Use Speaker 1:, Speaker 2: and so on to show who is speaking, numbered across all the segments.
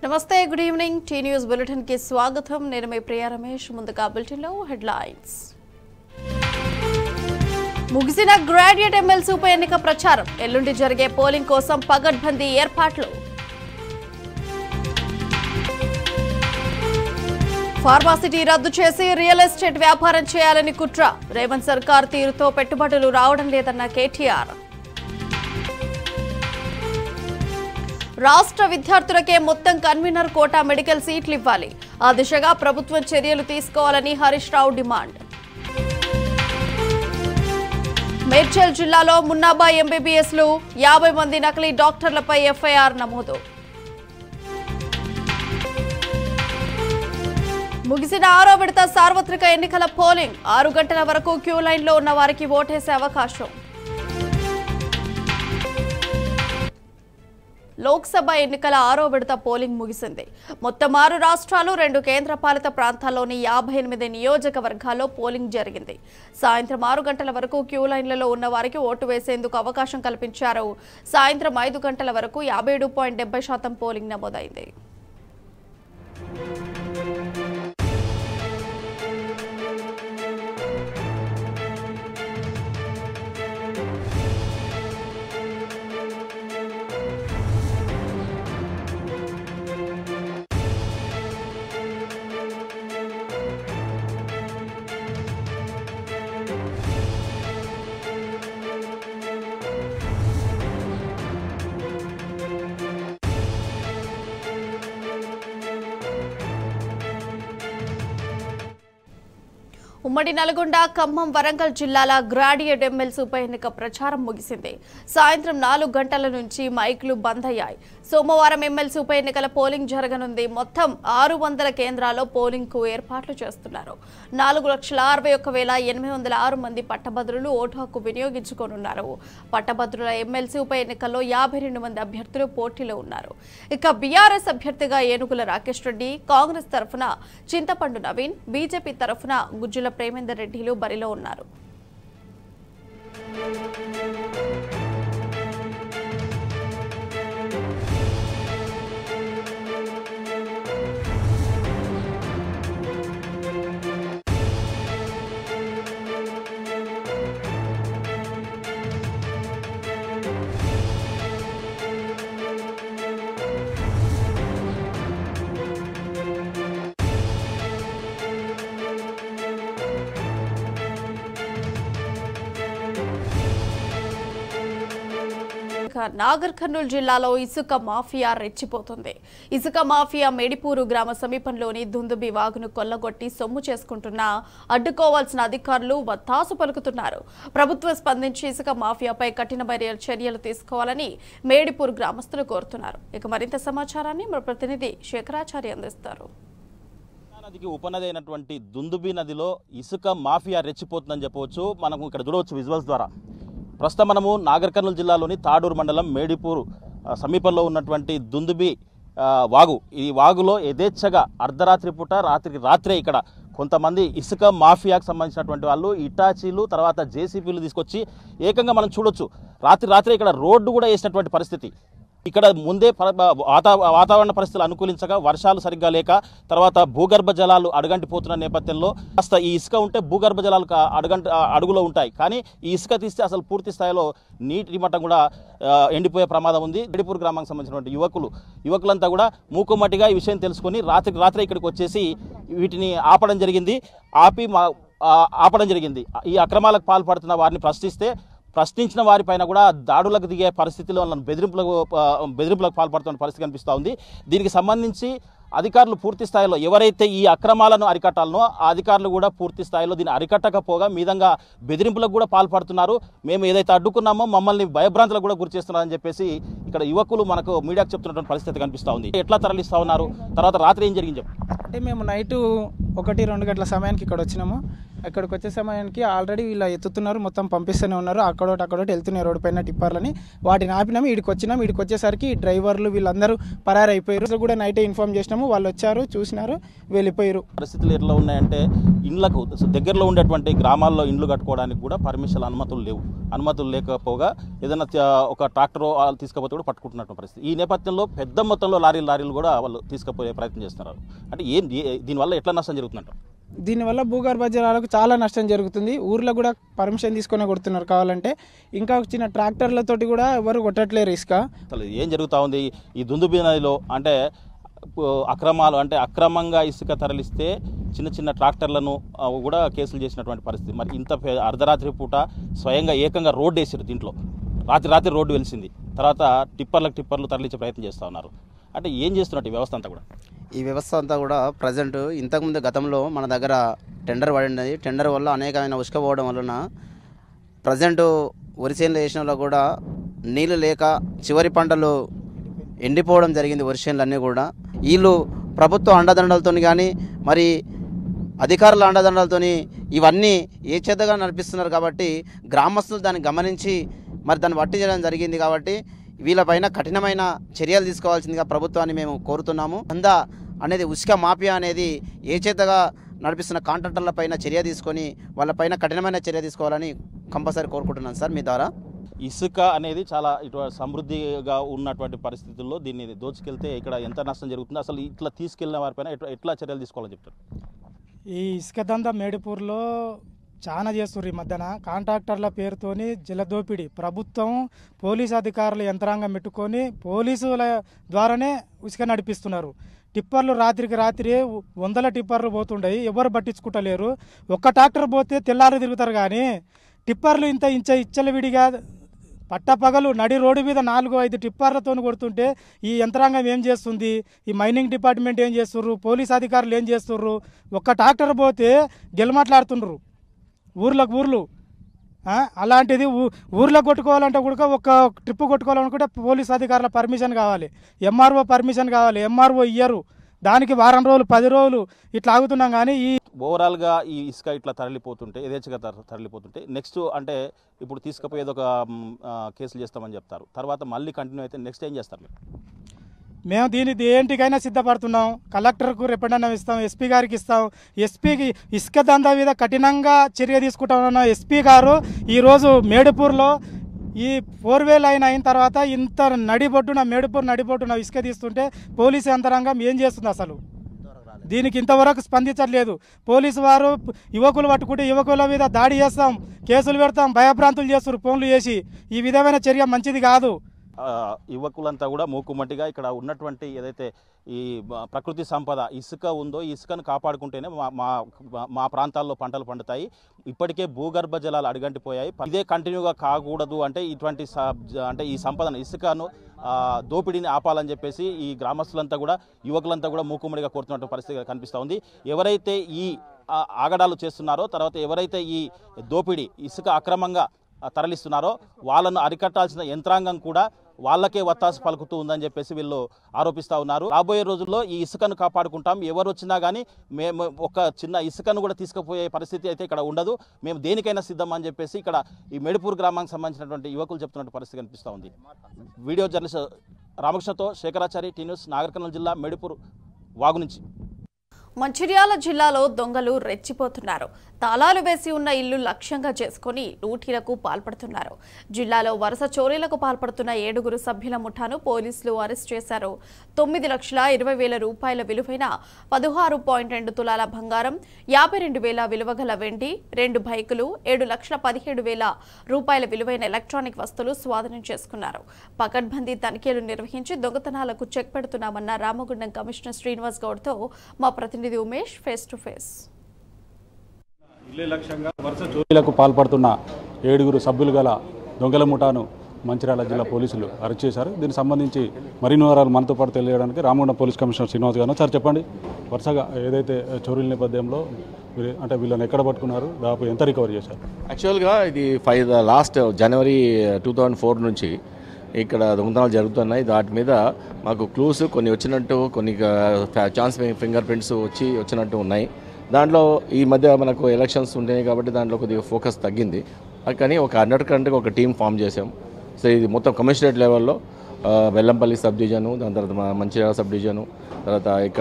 Speaker 1: నమస్తే good evening T news bulletin కి స్వాగతం నేను మీ ప్రియా రమేష్ ముందుగా బులెటిన్ లో హెడ్లైన్స్ ముగిసిన గ్రాడ్యుయేట్ ఎమ్మెల్సీ ఉప ఎన్నిక ప్రచారం ఎల్లుండి జరిగే పోలింగ్ కోసం పగడ్బందీ ఏర్పాట్లు ఫార్మాసిటీ రద్దు చేసి రియల్ ఎస్టేట్ వ్యాపారం చేయాలని కుట్ర రేవంత్ సర్కార్ తీరుతో పెట్టుబడులు రావడం లేదన్న కేటీఆర్ రాష్ట్ర విద్యార్థులకే మొత్తం కన్వీనర్ కోటా మెడికల్ సీట్లు ఇవ్వాలి ఆ దిశగా ప్రభుత్వం చర్యలు తీసుకోవాలని హరీష్ రావు డిమాండ్ మేడ్చల్ జిల్లాలో మున్నాబాయ్ ఎంబీబీఎస్లు 50 మంది నకిలీ డాక్టర్లపై ఎఫ్ఐఆర్ నమోదు ముగిసిన 6వ విడత సార్వత్రిక ఎన్నికల పోలింగ్ 6 గంటల వరకు క్యూ లైన్లో ఉన్న వారికి ఓటేసే అవకాశం లోక్సభ ఎన్నికల 6వ విడత పోలింగ్ ముగిసింది మొత్తం 6 రాష్ట్రాలు 2 కేంద్రపాలిత ప్రాంతాల్లోని 58 నియోజకవర్గాల్లో పోలింగ్ జరిగింది సాయంత్రం 6 గంటల వరకు క్యూ లైన్లలో ఉన్న వారికి ఓటు వేసేందుకు అవకాశం కల్పించారు సాయంత్రం 5 గంటల వరకు 57.70% పోలింగ్ నమోదైంది ఉమ్మడి నల్గొండ ఖమ్మం వరంగల్ జిల్లాల గ్రాడ్యుయేట్ ఎమ్మెల్సీ ఉప ఎన్నిక ప్రచారం ముగిసింది సాయంత్రం 4 గంటల నుంచి మైకులు బంద్ అయ్యాయి సోమవారం ఎమ్మెల్సీ ఉప ఎన్నికల పోలింగ్ జరగనుంది మొత్తం 600 కేంద్రాల్లో పోలింగ్ కు ఏర్పాట్లు చేస్తున్నారు 4,61,806 మంది పట్టభద్రులు ఓటు హక్కు వినియోగించుకోనున్నారు పట్టభద్రుల ఎమ్మెల్సీ ఉప ఎన్నికల్లో 52 మంది అభ్యర్థులు పోటీలో ఉన్నారు ఇక బీఆర్ఎస్ అభ్యర్థిగా ఏనుగుల రాకేష్ రెడ్డి కాంగ్రెస్ తరఫున చింతపండు నవీన్ బీజేపీ తరఫున గుజ్జుల ప్రేమేందర్ రెడ్డిలు బరిలో ఉన్నారు నాగర్ కర్నూలు జిల్లాలో ఇసుక మాఫియా రెచ్చిపోతుంది ఇసుక మాఫియా మేడిపూరు గ్రామ సమీపంలోని దుందుబి వాగును కొల్లగొట్టి సొమ్ము చేసుకుంటున్నా అడ్డుకోవాల్సిన అధికారులు వత్తాసు పలుకుతున్నారు ప్రభుత్వం స్పందించి ఇసుక మాఫియాపై కఠినమైన చర్యలు తీసుకోవాలని మేడిపూరు గ్రామస్తులు కోరుతున్నారు ఇక మరింత సమాచారాన్ని మన ప్రతినిధి శేఖరాచారి అందిస్తారు
Speaker 2: నదికి ఉపనది అయినటువంటి దుందుబి నదిలో ఇసుక మాఫియా రెచ్చిపోతుందని చెప్పవచ్చు మనకు ఇక్కడ చూడవచ్చు విజువల్స్ ద్వారా ప్రస్తుతం మనము నాగర్ కర్నూలు జిల్లాలోని తాడూరు మండలం మేడిపూరు సమీపంలో ఉన్నటువంటి దుందుబి వాగు ఈ వాగులో యథేచ్ఛగా అర్ధరాత్రి పూట రాత్రే ఇక్కడ కొంతమంది ఇసుక మాఫియాకు సంబంధించినటువంటి వాళ్ళు ఇటాచీలు తర్వాత జేసీబీలు తీసుకొచ్చి ఏకంగా మనం చూడొచ్చు రాత్రే ఇక్కడ రోడ్డు కూడా వేసినటువంటి పరిస్థితి ఇక్కడ ముందే వాతావరణ పరిస్థితులు అనుకూలించగా వర్షాలు సరిగ్గా లేక తర్వాత భూగర్భ జలాలు అడుగంటిపోతున్న నేపథ్యంలో కాస్త ఈ ఇసుక ఉంటే భూగర్భ జలాలు అడుగులో ఉంటాయి కానీ ఈ ఇసుక తీస్తే అసలు పూర్తి స్థాయిలో నీటి మట్టం కూడా ఎండిపోయే ప్రమాదం ఉంది మేడిపూర్ గ్రామానికి సంబంధించినటువంటి యువకులంతా కూడా మూకుమ్మటిగా ఈ విషయం తెలుసుకొని రాత్రి ఇక్కడికి వచ్చేసి వీటిని ఆపడం జరిగింది ఈ అక్రమాలకు పాల్పడుతున్న వారిని ప్రశ్నించిన వారిపైన కూడా దాడులకు దిగే పరిస్థితిలో బెదిరింపులకు పాల్పడుతున్న పరిస్థితి కనిపిస్తూ ఉంది దీనికి సంబంధించి అధికారులు పూర్తి స్థాయిలో ఎవరైతే ఈ అక్రమాలను అరికట్టాలనో ఆ అధికారులు కూడా పూర్తి స్థాయిలో దీన్ని అరికట్టకపోగా మీదంగా బెదిరింపులకు కూడా పాల్పడుతున్నారు మేము ఏదైతే అడ్డుకున్నామో మమ్మల్ని భయభ్రాంతులకు కూడా గురి చేస్తున్నారని చెప్పేసి ఇక్కడ యువకులు మనకు మీడియాకు చెప్తున్నటువంటి పరిస్థితి కనిపిస్తూ ఉంది ఎట్లా తరలిస్తూ ఉన్నారు తర్వాత రాత్రి ఏం జరిగింది చెప్పు
Speaker 3: అంటే మేము నైట్ 1-2 గంటల సమయానికి ఇక్కడ వచ్చినాము అక్కడికి వచ్చే సమయానికి ఆల్రెడీ వీళ్ళు ఎత్తుతున్నారు, మొత్తం పంపిస్తూనే ఉన్నారు. అక్కడోటి వెళ్తున్నాయి రోడ్డు పైన టిప్పర్లని. వాటిని ఆపినాము, వీడికి వచ్చేసరికి డ్రైవర్లు వీళ్ళందరూ పరారైపోయారు. అసలు కూడా నైటే ఇన్ఫార్మ్ చేసినాము, వాళ్ళు వచ్చారు, చూసినారు, వెళ్ళిపోయారు.
Speaker 2: పరిస్థితులు ఎట్లా ఉన్నాయంటే ఇండ్లకు దగ్గరలో ఉండేటువంటి గ్రామాల్లో ఇండ్లు కట్టుకోవడానికి కూడా పర్మిషన్ అనుమతులు లేవు. అనుమతులు లేకపోగా ఏదైనా ఒక ట్రాక్టర్ తీసుకపోతే కూడా పట్టుకుంటున్నట్టు పరిస్థితి. ఈ నేపథ్యంలో పెద్ద మొత్తంలో లారీలు కూడా వాళ్ళు తీసుకుపోయే ప్రయత్నం చేస్తున్నారు. అంటే దీనివల్ల ఎట్లా నష్టం జరుగుతుందంట?
Speaker 3: దీనివల్ల భూగర్భ జలాలకు చాలా నష్టం జరుగుతుంది. ఊర్లో కూడా పర్మిషన్ తీసుకొని కొడుతున్నారు కావాలంటే. ఇంకా చిన్న ట్రాక్టర్లతోటి కూడా ఎవరు కొట్టట్లేరు ఇసుక.
Speaker 2: అసలు ఏం జరుగుతూ ఉంది ఈ దుందుబి నదిలో? అంటే అక్రమంగా ఇసుక తరలిస్తే చిన్న ట్రాక్టర్లను కూడా కేసులు చేసినటువంటి పరిస్థితి. మరి ఇంత అర్ధరాత్రి పూట స్వయంగా ఏకంగా రోడ్డు వేసారు. దీంట్లో రాత్రి రోడ్డు వెలిసింది. తర్వాత టిప్పర్లు తరలించే ప్రయత్నం చేస్తూ ఉన్నారు. అంటే ఏం చేస్తున్నట్టు ఈ వ్యవస్థ అంతా కూడా?
Speaker 4: ఈ వ్యవస్థ అంతా కూడా ప్రజెంట్ ఇంతకుముందు గతంలో మన దగ్గర టెండర్ పడినది. టెండర్ వల్ల అనేకమైన ఉసుకపోవడం వలన ప్రజెంట్ వరి చేనులు వేసిన కూడా నీళ్ళు లేక చివరి పంటలు ఎండిపోవడం జరిగింది. వరి చేనులన్నీ కూడా వీళ్ళు ప్రభుత్వ అండదండలతో కానీ మరి అధికారుల అండదండలతో ఇవన్నీ ఏ చేతగా నడిపిస్తున్నారు. కాబట్టి గ్రామస్తులు దాన్ని గమనించి మరి దాన్ని వట్టి చేయడం జరిగింది. కాబట్టి వీళ్ళపైన కఠినమైన చర్యలు తీసుకోవాల్సిందిగా ప్రభుత్వాన్ని మేము కోరుతున్నాము. దందా అనేది ఉసుక మాఫియా అనేది ఏ చేతగా నడిపిస్తున్న కాంట్రాక్టర్లపైన చర్య తీసుకొని వాళ్ళపైన కఠినమైన చర్య తీసుకోవాలని కంపల్సరీ కోరుకుంటున్నాను సార్ మీ ద్వారా.
Speaker 2: ఇసుక అనేది చాలా సమృద్ధిగా ఉన్నటువంటి పరిస్థితుల్లో దీన్ని దోచుకెళ్తే ఇక్కడ ఎంత నష్టం జరుగుతుందో, అసలు ఇట్లా తీసుకెళ్లిన వారిపైన ఎట్లా చర్యలు తీసుకోవాలని చెప్తారు?
Speaker 5: ఈ ఇసుక దందా మేడిపూర్లో చాలా చేస్తుర్రు. ఈ మధ్యన కాంట్రాక్టర్ల పేరుతోని జలదోపిడి, ప్రభుత్వం పోలీసు అధికారుల యంత్రాంగం పెట్టుకొని పోలీసుల ద్వారానే ఇసుక నడిపిస్తున్నారు. టిప్పర్లు రాత్రికి రాత్రి 100 టిప్పర్లు పోతుండయి, ఎవరు పట్టించుకుంటలేరు. ఒక్క ట్రాక్టర్ పోతే తెల్లారి తిరుగుతారు. కానీ టిప్పర్లు ఇచ్చలవిడిగా పట్టపగలు నడి రోడ్డు మీద 4-5 టిప్పర్లతో కొడుతుంటే ఈ యంత్రాంగం ఏం చేస్తుంది? ఈ మైనింగ్ డిపార్ట్మెంట్ ఏం చేస్తుర్రు? పోలీసు అధికారులు ఏం చేస్తుర్రు? ఒక్క ట్రాక్టర్ పోతే గెలమాట్లాడుతుండ్రు ఊర్లు. అలాంటిది ఊర్లో కొట్టుకోవాలంటే కూడా ఒక ట్రిప్ కొట్టుకోవాలనుకుంటే పోలీస్ అధికారుల పర్మిషన్ కావాలి, ఎంఆర్ఓ పర్మిషన్ కావాలి. ఎంఆర్ఓ ఇయ్యరు. దానికి వారం రోజులు 10 రోజులు ఇట్లా ఆగుతున్నాం. కానీ ఈ
Speaker 2: ఓవరాల్గా ఈ ఇసుక ఇట్లా తరలిపోతుంటే యథేచ్ఛగా తరలిపోతుంటే నెక్స్ట్ అంటే ఇప్పుడు తీసుకుపోయేది ఒక కేసులు చేస్తామని చెప్తారు. తర్వాత మళ్ళీ కంటిన్యూ అయితే నెక్స్ట్ ఏం చేస్తారు మీరు?
Speaker 5: మేము దేంటికైనా సిద్ధపడుతున్నాం. కలెక్టర్కు రిప్రజెంటేషన్ ఇస్తాం, ఎస్పీ గారికి ఇస్తాం. ఎస్పీకి ఇసుక దందా మీద కఠినంగా చర్య తీసుకుంటామన్న ఎస్పీ గారు ఈరోజు మేడిపూర్లో ఈ 4 వే లైన్ అయిన తర్వాత ఇంత మేడిపూర్ నడిబొడ్డున ఇసుక తీస్తుంటే పోలీసు యంత్రాంగం ఏం చేస్తుంది? అసలు దీనికి ఇంతవరకు స్పందించట్లేదు. పోలీసు వారు యువకులు పట్టుకుంటే యువకుల మీద దాడి చేస్తాం, కేసులు పెడతాం, భయభ్రాంతులు చేస్తారు ఫోన్లు చేసి. ఈ విధమైన చర్య మంచిది కాదు.
Speaker 2: యువకులంతా కూడా మూకుమ్మటిగా ఇక్కడ ఉన్నటువంటి ఏదైతే ఈ ప్రకృతి సంపద ఇసుక ఉందో ఈ ఇసుకను కాపాడుకుంటేనే మా ప్రాంతాల్లో పంటలు పండుతాయి. ఇప్పటికే భూగర్భ జలాలు అడుగంటిపోయాయి. ఇదే కంటిన్యూగా కాకూడదు అంటే ఈ సంపదను ఇసుకను దోపిడీని ఆపాలని చెప్పేసి ఈ గ్రామస్తులంతా కూడా యువకులంతా కూడా మూకుమ్మడిగా కోరుతున్నటువంటి పరిస్థితి కనిపిస్తూ ఉంది. ఎవరైతే ఈ ఆగడాలు చేస్తున్నారో, తర్వాత ఎవరైతే ఈ దోపిడీ ఇసుక అక్రమంగా తరలిస్తున్నారో వాళ్ళను అరికట్టాల్సిన యంత్రాంగం కూడా వాళ్ళకే వత్తాసు పలుకుతూ ఉందని చెప్పేసి వీళ్ళు ఆరోపిస్తూ ఉన్నారు. రాబోయే రోజుల్లో ఈ ఇసుకను కాపాడుకుంటాం, ఎవరు వచ్చినా కానీ మేము ఒక చిన్న ఇసుకను కూడా తీసుకుపోయే పరిస్థితి అయితే ఇక్కడ ఉండదు, మేము దేనికైనా సిద్ధం అని చెప్పేసి ఇక్కడ ఈ మేడిపూర్ గ్రామానికి సంబంధించినటువంటి యువకులు చెప్తున్నటువంటి పరిస్థితి కనిపిస్తూ ఉంది. వీడియో జర్నలిస్ట్ రామకృష్ణతో శేఖరాచారి, టీ న్యూస్, నాగర్ కర్నూలు జిల్లా మేడిపూర్ వాగు నుంచి.
Speaker 1: మంచిర్యాల జిల్లాలో దొంగలు రెచ్చిపోతున్నారు. తాళాలు వేసి ఉన్న ఇల్లు లక్ష్యంగా చేసుకుని లూటీలకు పాల్పడుతున్నారు. జిల్లాలో వరుస చోరీలకు పాల్పడుతున్న 7 సభ్యుల ముఠాను పోలీసులు అరెస్ట్ చేశారు. 9,20,000 రూపాయల విలువైన 16.2 తులాల బంగారం, 52,000 విలువగల వెండి, 2 బైకులు, 7,17,000 రూపాయల విలువైన ఎలక్ట్రానిక్ వస్తువులు స్వాధీనం చేసుకున్నారు. పకడ్బందీ తనిఖీలు నిర్వహించి దొంగతనాలకు చెక్ పెడుతున్నామన్న రామగుండం కమిషనర్ శ్రీనివాస్ గౌడ్తో మా ప్రతినిధి ఉమేష్ ఫేస్ టు ఫేస్.
Speaker 6: ఇల్లే లక్ష్యంగా వరుస చోరీలకు పాల్పడుతున్న 7 సభ్యులు గల దొంగల ముఠాను మంచిర్యాల జిల్లా పోలీసులు అరెస్ట్ చేశారు. దీనికి సంబంధించి మరిన్ని వివరాలు మనతో పాటు తెలియడానికి రామగుండం పోలీస్ కమిషనర్ శ్రీనివాస్ గారు. సార్ చెప్పండి, వరుసగా ఏదైతే చోరీల నేపథ్యంలో అంటే వీళ్ళని ఎక్కడ పట్టుకున్నారు, దాదాపు ఎంత రికవరీ చేశారు?
Speaker 7: యాక్చువల్గా ఇది లాస్ట్ జనవరి 2004 నుంచి ఇక్కడ దొంగతనాలు జరుగుతున్నాయి. వాటి మీద మాకు క్లూస్ కొన్ని వచ్చినట్టు, కొన్ని ఛాన్స్ ఫింగర్ ప్రింట్స్ వచ్చినట్టు ఉన్నాయి. దాంట్లో ఈ మధ్య మనకు ఎలక్షన్స్ ఉంటాయి కాబట్టి దాంట్లో కొద్దిగా ఫోకస్ తగ్గింది. కానీ ఒక 100% ఒక టీం ఫామ్ చేసాం. సో ఇది మొత్తం కమిషనరేట్ లెవెల్లో వెల్లంపల్లి సబ్ డివిజను, దాని తర్వాత మంచిర్యాల సబ్ డివిజను, తర్వాత ఇక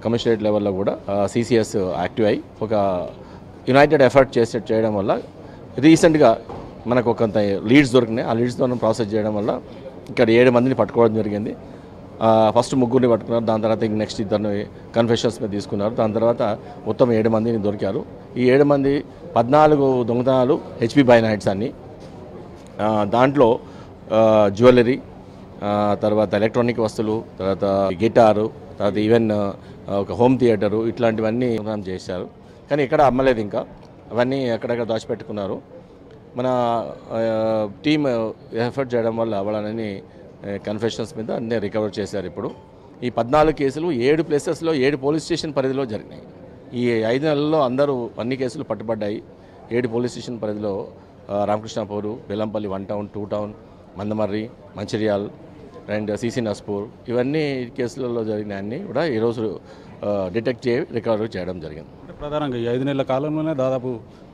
Speaker 7: కమిషనరేట్ లెవెల్లో కూడా CCS యాక్టివ్ అయ్యి ఒక యునైటెడ్ ఎఫర్ట్ చేయడం వల్ల రీసెంట్గా మనకు కొంత లీడ్స్ దొరికినాయి. ఆ లీడ్స్ ద్వారా ప్రాసెస్ చేయడం వల్ల ఇక్కడ 7 మందిని పట్టుకోవడం జరిగింది. ఫస్ట్ 3 పట్టుకున్నారు. దాని తర్వాత ఇంక నెక్స్ట్ 2 కన్ఫెషన్స్ మీద తీసుకున్నారు. దాని తర్వాత మొత్తం 7 మందిని దొరికారు. ఈ 7 మంది 14 దొంగతనాలు HP బై నైట్స్ అన్ని. దాంట్లో జ్యువెలరీ, తర్వాత ఎలక్ట్రానిక్ వస్తువులు, తర్వాత గిటారు, తర్వాత ఈవెన్ ఒక హోమ్ థియేటరు, ఇట్లాంటివన్నీ చేశారు. కానీ ఇక్కడ అమ్మలేదు. ఇంకా అవన్నీ ఎక్కడెక్కడ దాచిపెట్టుకున్నారు. మన టీమ్ ఎఫర్ట్ చేయడం వల్ల వాళ్ళని కన్ఫెషన్స్ మీద అన్నీ రికవర్ చేశారు. ఇప్పుడు ఈ 14 కేసులు 7 ప్లేసెస్లో 7 పోలీస్ స్టేషన్ పరిధిలో జరిగినాయి. ఈ 5 నెలల్లో అన్ని కేసులు పట్టుబడ్డాయి. 7 పోలీస్ స్టేషన్ పరిధిలో Ramakrishnapur, Bellampalli 1 town, 2 town, Mandamarri, Mancherial and CC Naspur, ఇవన్నీ కేసులలో జరిగిన అన్నీ కూడా ఈరోజు డిటెక్ట్ రికవర్ చేయడం జరిగింది.
Speaker 6: ప్రధానంగా ఈ 5 నెలల కాలంలోనే దాదాపు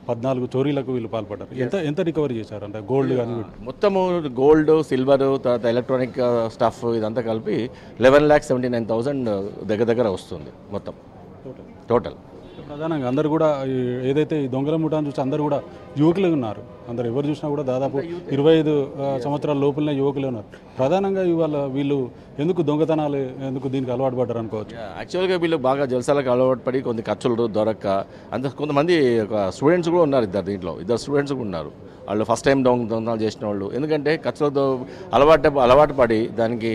Speaker 6: 14 చోరీలకు వీళ్ళు పాల్పడ్డారు. ఎంత రికవరీ చేశారు? అంటే గోల్డ్ కానీ
Speaker 7: మొత్తము గోల్డ్, సిల్వర్, తర్వాత ఎలక్ట్రానిక్ స్టఫ్ ఇదంతా కలిపి 11,79,000 దగ్గర వస్తుంది మొత్తం టోటల్.
Speaker 6: ప్రధానంగా అందరు కూడా ఏదైతే ఈ దొంగల ముఠాను చూసి అందరు కూడా యువకులే ఉన్నారు. అందరు ఎవరు చూసినా కూడా దాదాపు 25 సంవత్సరాల లోపలనే యువకులే ఉన్నారు. ప్రధానంగా ఇవాళ వీళ్ళు ఎందుకు దొంగతనాలు ఎందుకు దీనికి అలవాటు పడ్డారు అనుకోవచ్చు.
Speaker 7: యాక్చువల్గా వీళ్ళు బాగా జలసాలకు అలవాటు పడి కొన్ని ఖర్చులు దొరక్క కొంతమంది స్టూడెంట్స్ కూడా ఉన్నారు. దీంట్లో 2 స్టూడెంట్స్ కూడా ఉన్నారు. వాళ్ళు ఫస్ట్ టైం దొంగతనాలు చేసిన వాళ్ళు. ఎందుకంటే ఖర్చులతో అలవాటు పడి దానికి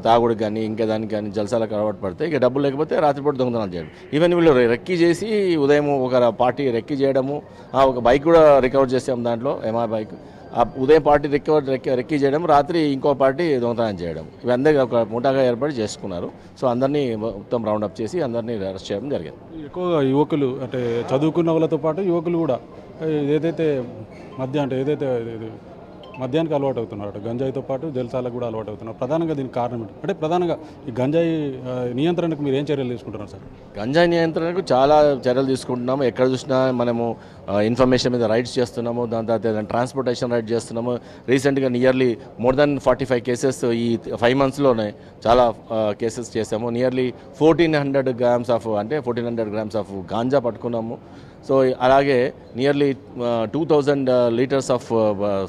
Speaker 7: తాగుడికి కానీ ఇంకా దానికి కానీ జలసాలకు అలవాటు పడితే ఇక డబ్బులు లేకపోతే రాత్రిపూట దొంగతనాలు చేయడం. ఈవెన్ వీళ్ళు రెక్కీ చేసి ఉదయం ఒక పార్టీ రెక్కీ చేయడము, ఒక బైక్ కూడా రికవర్ చేసాము. దాంట్లో MI బైక్. ఉదయం పార్టీ రెక్కీ చేయడం, రాత్రి ఇంకో పార్టీ దొంగతనం చేయడం, ఇవన్నీ ఒక ముఠాగా ఏర్పడి చేసుకున్నారు. సో అందరినీ మొత్తం రౌండప్ చేసి అందరినీ అరెస్ట్ చేయడం జరిగింది.
Speaker 6: ఎక్కువగా యువకులు అంటే చదువుకున్న వాళ్ళతో పాటు యువకులు కూడా ఏదైతే మద్యానికి అలవాటు అవుతున్నారు, గంజాయితో పాటు జల్సాలకు కూడా అలవాటు అవుతున్నారు. ప్రధానంగా దీనికి కారణం ఏంటి? అంటే ప్రధానంగా ఈ గంజాయి నియంత్రణకు మీరు ఏం చర్యలు తీసుకుంటున్నారు సార్?
Speaker 7: గంజాయి నియంత్రణకు చాలా చర్యలు తీసుకుంటున్నాము. ఎక్కడ చూసినా మనము ఇన్ఫర్మేషన్ మీద రైడ్స్ చేస్తున్నాము. దాని తర్వాత ట్రాన్స్పోర్టేషన్ రైడ్ చేస్తున్నాము. రీసెంట్గా నియర్లీ మోర్ దెన్ 45 కేసెస్ ఈ 5 మంత్స్లోనే చాలా కేసెస్ చేసాము. నియర్లీ 1400 గ్రామ్స్ ఆఫ్ గాంజా పట్టుకున్నాము. సో అలాగే నియర్లీ 2000 లీటర్స్ ఆఫ్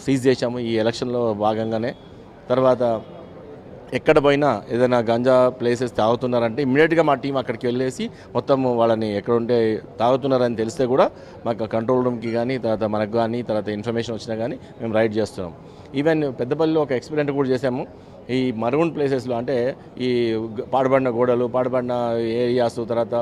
Speaker 7: సీజ్ చేశాము ఈ ఎలక్షన్లో భాగంగానే. తర్వాత ఎక్కడ పోయినా ఏదైనా గంజా ప్లేసెస్ తాగుతున్నారంటే ఇమ్మీడియట్గా మా టీం అక్కడికి వెళ్ళేసి మొత్తం వాళ్ళని ఎక్కడుంటే తాగుతున్నారని తెలిస్తే కూడా మాకు కంట్రోల్ రూమ్కి కానీ తర్వాత మనకు కానీ తర్వాత ఇన్ఫర్మేషన్ వచ్చినా కానీ మేము రైడ్ చేస్తున్నాం. ఈవెన్ పెద్దపల్లిలో ఒక ఎక్స్పెరిమెంట్ కూడా చేసాము. ఈ మరూన్ ప్లేసెస్లో అంటే ఈ పాడుబడిన గోడలు, పాడుబడిన ఏరియాస్, తర్వాత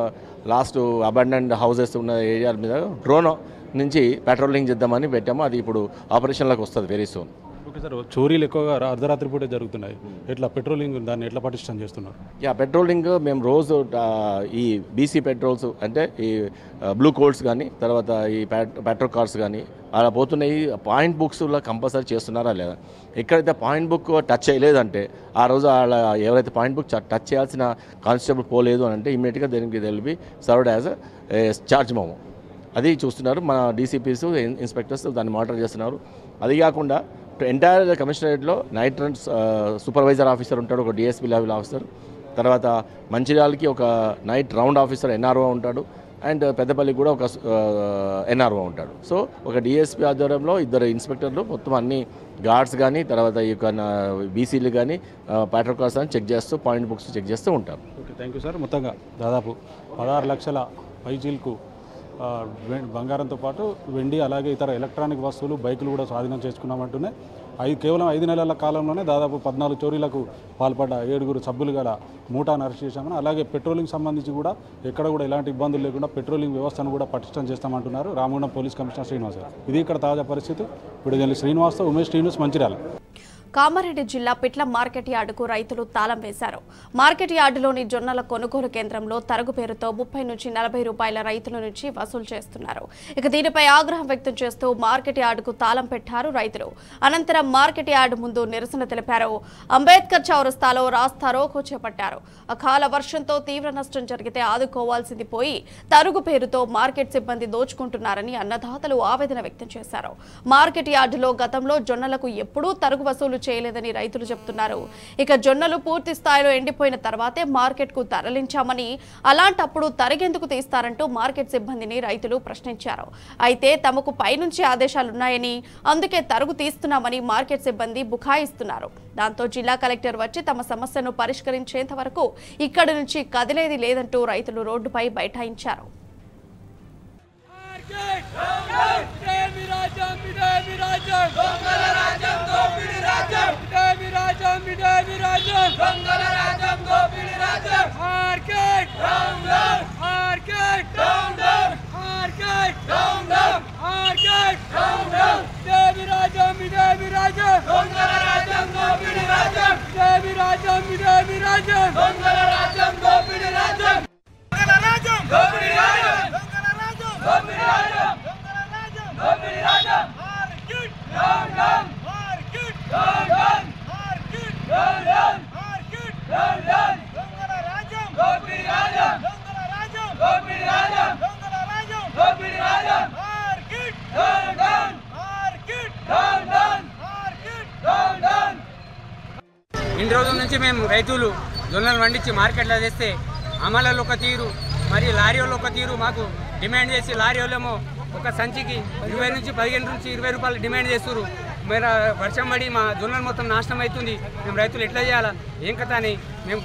Speaker 7: లాస్ట్ అబండెంట్ హౌసెస్ ఉన్న ఏరియాల మీద డ్రోన్ నుంచి పెట్రోలింగ్ చేద్దామని పెట్టాము. అది ఇప్పుడు ఆపరేషన్లోకి వస్తుంది వెరీ సూన్.
Speaker 6: ఓకే సార్, చోరీలు ఎక్కువగా అర్ధరాత్రి పూటే జరుగుతున్నాయి. ఎట్లా పెట్రోలింగ్ దాన్ని ఎట్లా పటిష్టం చేస్తున్నారు?
Speaker 7: పెట్రోలింగ్ మేము రోజు ఈ BC పెట్రోల్స్ అంటే ఈ బ్లూ కోల్డ్స్ కానీ తర్వాత ఈ పెట్రోల్ కార్స్ కానీ అలా పోతున్నాయి. పాయింట్ బుక్స్లో కంపల్సరీ చేస్తున్నారా లేదా? ఎక్కడైతే పాయింట్ బుక్ టచ్ చేయలేదంటే ఆ రోజు అలా ఎవరైతే పాయింట్ బుక్ టచ్ చేయాల్సిన కానిస్టేబుల్ పోలేదు అని అంటే ఇమ్మీడియట్గా దీనికి తెలిపి సర్వ్డ్ యాజ్ చార్జ్ మోమో అది చూస్తున్నారు. మన DCPs, ఇన్స్పెక్టర్స్ దాన్ని మానిటర్ చేస్తున్నారు. అది కాకుండా ఎంటైర్ కమిషనరేట్లో నైట్ రన్ సూపర్వైజర్ ఆఫీసర్ ఉంటాడు, ఒక DSP లెవెల్ ఆఫీసర్. తర్వాత మంచిర్యాలకి ఒక నైట్ రౌండ్ ఆఫీసర్ NRO ఉంటాడు. అండ్ పెద్దపల్లికి కూడా ఒక NRO ఉంటాడు. సో ఒక DSP ఆధ్వర్యంలో 2 ఇన్స్పెక్టర్లు మొత్తం అన్ని గార్డ్స్ కానీ తర్వాత ఈ యొక్క BCలు కానీ పెట్రోల్ కార్స్ అని చెక్ చేస్తూ పాయింట్ బుక్స్ చెక్ చేస్తూ ఉంటారు.
Speaker 6: Okay, thank you sir. మొత్తంగా దాదాపు 16 లక్షల పైచీలకు బంగారంతో పాటు వెండి అలాగే ఇతర ఎలక్ట్రానిక్ వస్తువులు, బైకులు కూడా స్వాధీనం చేసుకున్నామంటూనే కేవలం 5 నెలల కాలంలోనే దాదాపు 14 చోరీలకు పాల్పడ్డ 7 సభ్యులు గల మూటాను అరెస్ట్ చేశామని, అలాగే పెట్రోలింగ్ సంబంధించి కూడా ఎక్కడ కూడా ఎలాంటి ఇబ్బందులు లేకుండా పెట్రోలింగ్ వ్యవస్థను కూడా పటిష్టం చేస్తామంటున్నారు రామగుండం పోలీస్ కమిషనర్ శ్రీనివాస్ గారు. ఇది ఇక్కడ తాజా పరిస్థితి. ఇప్పుడు శ్రీనివాస్తో ఉమేష్ టీవీ న్యూస్ మంచిర్యాల.
Speaker 1: కామారెడ్డి జిల్లా పిట్ల మార్కెట్ యార్డుకు రైతులు తాళం వేశారు. మార్కెట్ యార్డులోని జొన్నల కొనుగోలు కేంద్రంలో తరుగు పేరుతో 30 నుంచి 40 రూపాయల రైతుల నుంచి వసూలు చేస్తున్నారు. ఇక దీనిపై ఆగ్రహం వ్యక్తం చేస్తూ మార్కెట్ యార్డుకు తాళం పెట్టారు రైతులు. అనంతరం మార్కెట్ యార్డు ముందు నిరసన తెలిపారు. అంబేద్కర్ చౌరస్తాలో రాస్తారోకో చేపట్టారు. అకాల వర్షంతో తీవ్ర నష్టం జరిగితే ఆదుకోవాల్సింది పోయి తరుగు పేరుతో మార్కెట్ సిబ్బంది దోచుకుంటున్నారని అన్నదాతలు ఆవేదన వ్యక్తం చేశారు. మార్కెట్ యార్డులో గతంలో జొన్నలకు ఎప్పుడూ తరుగు వసూలు చేయలేదని రైతులు చెబుతున్నారు. ఇక జొన్నలు పూర్తి స్థాయిలో ఎండిపోయిన తర్వాతే మార్కెట్ కు తరలించామని, అలాంటప్పుడు తరిగెందుకు తీస్తారంటూ మార్కెట్ సిబ్బందిని రైతులు ప్రశ్నించారు. అయితే తమకు పైనుంచి ఆదేశాలున్నాయని, అందుకే తరుగు తీస్తున్నామని మార్కెట్ సిబ్బంది బుకాయిస్తున్నారు. దాంతో జిల్లా కలెక్టర్ వచ్చి తమ సమస్యను పరిష్కరించేంత వరకు ఇక్కడి నుంచి కదిలేది లేదంటూ రైతులు రోడ్డుపై బైఠాయించారు.
Speaker 8: ఇన్ని రోజుల నుంచి మేము రైతులు జొన్నలు పండించి మార్కెట్లో తెస్తే అమలలో ఒక తీరు, మరి లారీ వాళ్ళు ఒక తీరు మాకు డిమాండ్ చేసి, లారీ వాళ్ళేమో ఒక సంచికి 20 నుంచి 15 నుంచి 20 రూపాయలు డిమాండ్ చేస్తున్నారు. మరి వర్షం పడి మా జొన్నలు మొత్తం నాశనం అవుతుంది. మేము రైతులు ఎట్లా చేయాలా, ఏం కథ అని మేము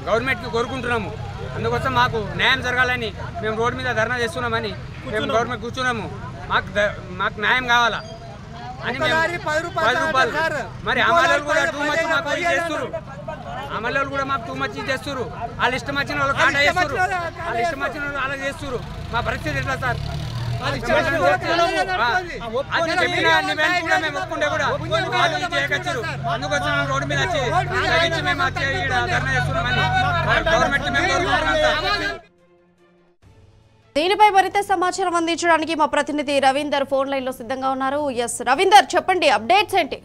Speaker 8: గవర్నమెంట్కి కోరుకుంటున్నాము. అందుకోసం మాకు న్యాయం జరగాలని మేము రోడ్డు మీద ధర్నా చేస్తున్నామని మేము గవర్నమెంట్ కూర్చున్నాము. మాకు న్యాయం కావాలా అని 10 రూపాయలు. మరి అమలు కూడా టూ మచ్ మాకు చేస్తున్నారు. అమలు కూడా మాకు టూ మచ్ చేస్తున్నారు. వాళ్ళు ఇష్టం వచ్చిన వాళ్ళు కాంటా చేస్తున్నారు, వాళ్ళు ఇష్టం వచ్చిన వాళ్ళు అలా చేస్తున్నారు. మా పరిస్థితి ఎట్లా సార్? అది చెప్పిన డిమాండ్ కూడా మేము ఒప్పుకుంటే కూడా వాళ్ళు చేయకొచ్చారు. అందుకోసం మేము రోడ్డు మీద వచ్చి మేము ధర్నా చేస్తున్నామని గవర్నమెంట్ మేము కోరుకుంటున్నాం సార్.
Speaker 1: దీనిపై మరింత సమాచారం అందించడానికి మా ప్రతినిధి రవీందర్ ఫోన్ లైన్ లో సిద్ధంగా ఉన్నారు. ఎస్ రవీందర్, చెప్పండి అప్డేట్స్ ఏంటి?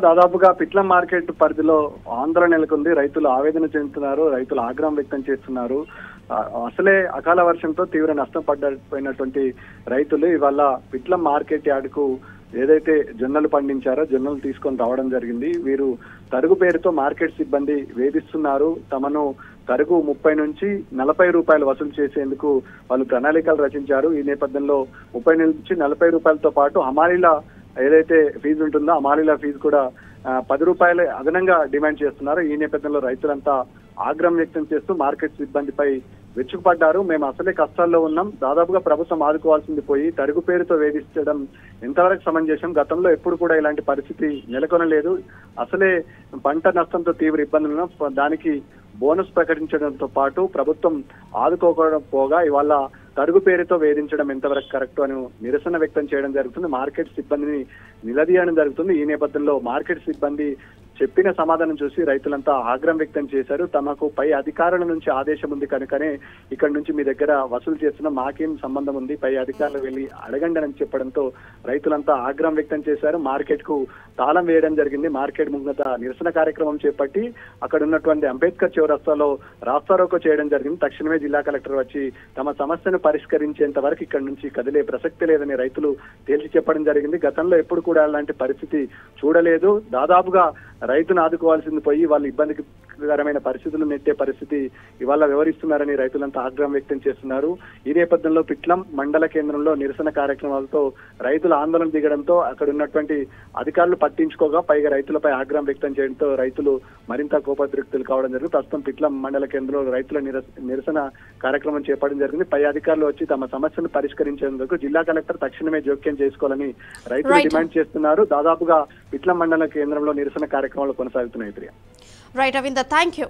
Speaker 9: దాదాపుగా పిట్ల మార్కెట్ పరిధిలో ఆందోళన నెలకొంది. రైతులు ఆవేదన చెందుతున్నారు, రైతులు ఆగ్రహం వ్యక్తం చేస్తున్నారు. అసలే అకాల వర్షంతో తీవ్ర నష్టం పడిపోయినటువంటి రైతులు ఇవాళ పిట్ల మార్కెట్ యార్డుకు ఏదైతే జొన్నలు పండించారో జొన్నలు తీసుకొని రావడం జరిగింది. వీరు తరుగు పేరుతో మార్కెట్ సిబ్బంది వేధిస్తున్నారు. తమను తరుగు 30 నుంచి 40 రూపాయలు వసూలు చేసేందుకు వాళ్ళు ప్రణాళికలు రచించారు. ఈ నేపథ్యంలో 30 నుంచి 40 రూపాయలతో పాటు హమాలీల ఏదైతే ఫీజు ఉంటుందో హమాలీల ఫీజు కూడా 10 రూపాయలు అదనంగా డిమాండ్ చేస్తున్నారు. ఈ నేపథ్యంలో రైతులంతా ఆగ్రహం వ్యక్తం చేస్తూ మార్కెట్ సిబ్బందిపై విరుచుకుపడ్డారు. మేము అసలే కష్టాల్లో ఉన్నాం, దాదాపుగా ప్రభుత్వం ఆదుకోవాల్సింది పోయి తరుగు పేరుతో వేధించడం ఎంతవరకు సమంజసం? గతంలో ఎప్పుడు కూడా ఇలాంటి పరిస్థితి నెలకొనలేదు. అసలే పంట నష్టంతో తీవ్ర ఇబ్బందులు, దానికి బోనస్ ప్రకటించడంతో పాటు ప్రభుత్వం ఆదుకోకపోవడం పోగా ఇవాళ తరుగు పేరుతో వేధించడం ఎంతవరకు కరెక్ట్ అని నిరసన వ్యక్తం చేయడం జరుగుతుంది. మార్కెట్ సిబ్బందిని నిలదీయడం జరుగుతుంది. ఈ నేపథ్యంలో మార్కెట్ సిబ్బంది చెప్పిన సమాధానం చూసి రైతులంతా ఆగ్రహం వ్యక్తం చేశారు. తమకు పై అధికారుల నుంచి ఆదేశం ఉంది కనుకనే ఇక్కడ నుంచి మీ దగ్గర వసూలు చేస్తున్న, మాకేం సంబంధం ఉంది, పై అధికారులు వెళ్ళి అడగండి అని చెప్పడంతో రైతులంతా ఆగ్రహం వ్యక్తం చేశారు. మార్కెట్ కు తాళం వేయడం జరిగింది. మార్కెట్ ముంగత నిరసన కార్యక్రమం చేపట్టి అక్కడ ఉన్నటువంటి అంబేద్కర్ చౌరస్తాలో రాస్తారోకో చేయడం జరిగింది. తక్షణమే జిల్లా కలెక్టర్ వచ్చి తమ సమస్యను పరిష్కరించేంత వరకు ఇక్కడ నుంచి కదిలే ప్రసక్తి లేదని రైతులు తేల్చి చెప్పడం జరిగింది. గతంలో ఎప్పుడు కూడా అలాంటి పరిస్థితి చూడలేదు. దాదాపుగా రైతును ఆదుకోవాల్సింది పోయి వాళ్ళు ఇబ్బందికరమైన పరిస్థితులు నెట్టే పరిస్థితి ఇవాళ వివరిస్తున్నారని రైతులంతా ఆగ్రహం వ్యక్తం చేస్తున్నారు. ఈ నేపథ్యంలో పిట్లం మండల కేంద్రంలో నిరసన కార్యక్రమాలతో రైతులు ఆందోళన దిగడంతో అక్కడ ఉన్నటువంటి అధికారులు పట్టించుకోగా పైగా రైతులపై ఆగ్రహం వ్యక్తం చేయడంతో రైతులు మరింత కోపద్రిక్తులు కావడం జరిగింది. ప్రస్తుతం పిట్లం మండల కేంద్రంలో రైతుల నిరసన కార్యక్రమం చేపట్టడం జరిగింది. పై అధికారులు వచ్చి తమ సమస్యను పరిష్కరించేందుకు జిల్లా కలెక్టర్ తక్షణమే జోక్యం చేసుకోవాలని రైతులు డిమాండ్ చేస్తున్నారు. దాదాపుగా పిట్లం మండల కేంద్రంలో నిరసన కార్యక్రమాలు కొనసాగుతున్నాయి.
Speaker 1: Right Ravinder, thank you.